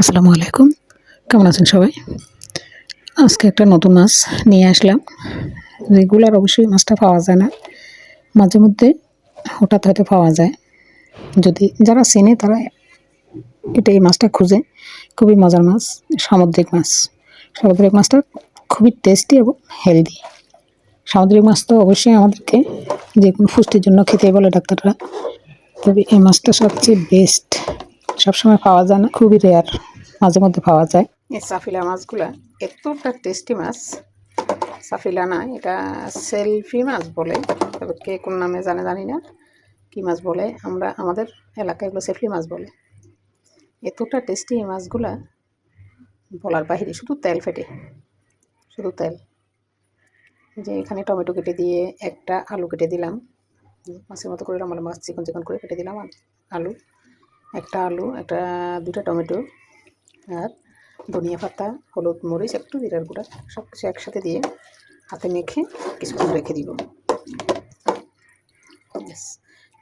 আসসালামু আলাইকুম। কেমন আছেন সবাই? আজকে একটা নতুন মাছ নিয়ে আসলাম। রেগুলার অবশ্যই মাছটা পাওয়া যায় না, মাঝে মধ্যে হঠাৎ হয়তো পাওয়া যায়। যদি যারা চেনে তারা এই মাছটা খুঁজে। খুবই মজার মাছ, সামুদ্রিক মাছ। সামুদ্রিক মাছটা খুবই টেস্টি এবং হেলদি। সামুদ্রিক মাছ তো অবশ্যই আমাদেরকে যে কোনো পুষ্টির জন্য খেতে বলে ডাক্তাররা, তবে এই মাছটা সবচেয়ে বেস্ট। সবসময় পাওয়া যায় না, খুবই রেয়ার, মাঝে মধ্যে পাওয়া যায়। এই সাফিলা মাছগুলা এতটা টেস্টি মাছ। সাফিলা না, এটা সেলফি মাছ বলে, তবে কে কোন নামে জানি না কি মাছ বলে। আমাদের এলাকায় এগুলো সেফলি মাছ বলে। এতটা টেস্টি এই মাছগুলা বলার বাহিরে, শুধু তেল ফেটে, শুধু তেল। যে এখানে টমেটো কেটে দিয়ে একটা আলু কেটে দিলাম, মাছের মতো করে লম্বা মাছ চিকন চিকন করে কেটে দিলাম। আলু, একটা দুটা টমেটো, আর ধনিয়া পাতা, হলুদ, মরিচ, একটু জিরার গুঁড়া, সব কিছু একসাথে দিয়ে হাতে মেখে কিছুক্ষণ রেখে দিব।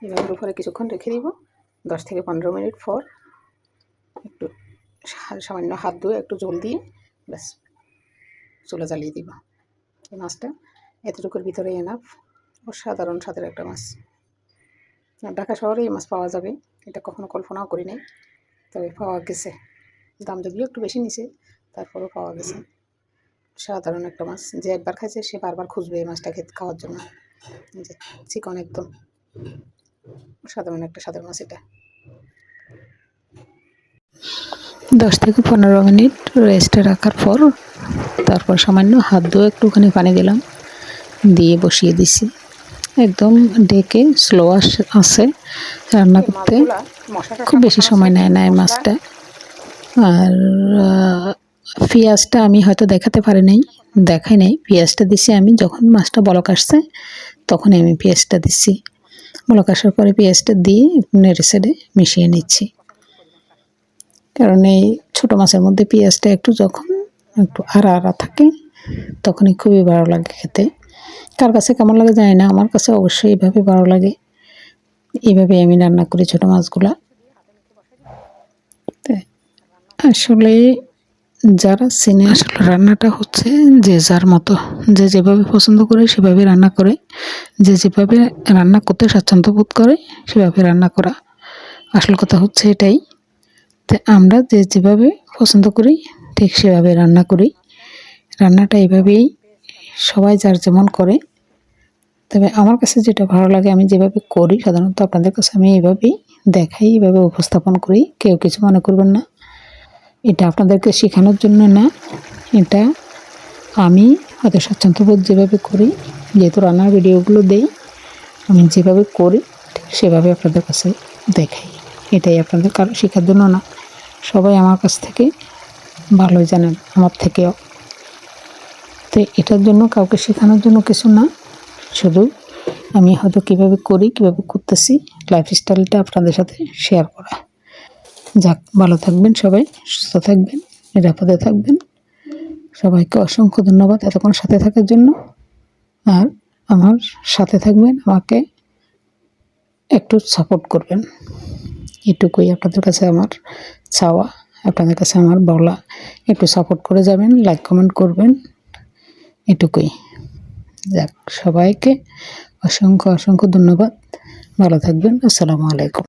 এভাবে উপরে কিছুক্ষণ রেখে দিব। 10 থেকে 15 মিনিট পর একটু সামান্য হাত ধুয়ে একটু জল দিয়ে ব্যাস চুলা জ্বালিয়ে দিব। এই মাছটা এতটুকুর ভিতরে এনাফ। অসাধারণ স্বাদের একটা মাছ। ঢাকা শহরে এই মাছ পাওয়া যাবে, এটা কখনো কল্পনাও করি নাই, তবে পাওয়া গেছে। দাম যদিও একটু বেশি নিছে, তারপরেও পাওয়া গেছে। সাধারণ একটা মাছ, যে একবার খাইছে সে বারবার খুঁজবে এই মাছটা খাওয়ার জন্য। যে চিকন একদম সাধারণ একটা স্বাদের মাছ এটা। 10 থেকে 15 মিনিট রেস্টে রাখার পর তারপর সামান্য হাত ধুয়ে একটুখানি পানি দিলাম, দিয়ে বসিয়ে দিছি। একদম ডেকে স্লো আছে রান্না করতে, খুব বেশি সময় নেয় না এই মাছটা। আর পেঁয়াজটা আমি হয়তো দেখাই নাই। পেঁয়াজটা দিছি আমি যখন মাছটা বলক আসছে, তখন আমি পেঁয়াজটা দিচ্ছি। বলক আসার পরে পেঁয়াজটা দিয়ে নেড়ে চেড়ে মিশিয়ে নিচ্ছি। কারণ এই ছোটো মাছের মধ্যে পেঁয়াজটা যখন একটু আড়া থাকে, তখনই খুবই ভালো লাগে খেতে। কার কাছে কেমন লাগে জানি না, আমার কাছে অবশ্যই এইভাবে ভালো লাগে। এইভাবে আমি রান্না করি ছোটো মাছগুলা। আসলে যারা চেনে, আসলে রান্নাটা হচ্ছে যে যার মতো, যে যেভাবে পছন্দ করে সেভাবে রান্না করে, যে যেভাবে রান্না করতে স্বাচ্ছন্দ্য বোধ করে সেভাবে রান্না করা। আসল কথা হচ্ছে এটাই। তো আমরা যে যেভাবে পছন্দ করি ঠিক সেভাবে রান্না করি। রান্নাটা এভাবেই সবাই যার যেমন করে, তবে আমার কাছে যেটা ভালো লাগে আমি যেভাবে করি, সাধারণত আপনাদের কাছে আমি এইভাবেই দেখাই, এইভাবে উপস্থাপন করি। কেউ কিছু মনে করবেন না, এটা আপনাদেরকে শেখানোর জন্য না, এটা আমি হয়তো স্বাচ্ছন্দ্যবোধ যেভাবে করি, যেহেতু রান্নার ভিডিওগুলো দেই, আমি যেভাবে করি ঠিক সেভাবে আপনাদের কাছে দেখাই। এটাই আপনাদের কারো শেখার জন্য না, সবাই আমার কাছ থেকে ভালোই জানেন, আমার থেকেও। তো এটার জন্য কাউকে শেখানোর জন্য কিছু না, শুধু আমি হয়তো কীভাবে করি, কীভাবে করতেছি, লাইফস্টাইলটা আপনাদের সাথে শেয়ার করা। যাক, ভালো থাকবেন সবাই, সুস্থ থাকবেন, নিরাপদে থাকবেন। সবাইকে অসংখ্য ধন্যবাদ এতক্ষণ সাথে থাকার জন্য। আর আমার সাথে থাকবেন, আমাকে একটু সাপোর্ট করবেন, এটুকুই আপনাদের কাছে আমার চাওয়া, আপনাদের কাছে আমার বলা। একটু সাপোর্ট করে যাবেন, লাইক কমেন্ট করবেন, এটুকুই। যাক, সবাইকে অসংখ্য ধন্যবাদ। ভালো থাকবেন। আসসালামু আলাইকুম।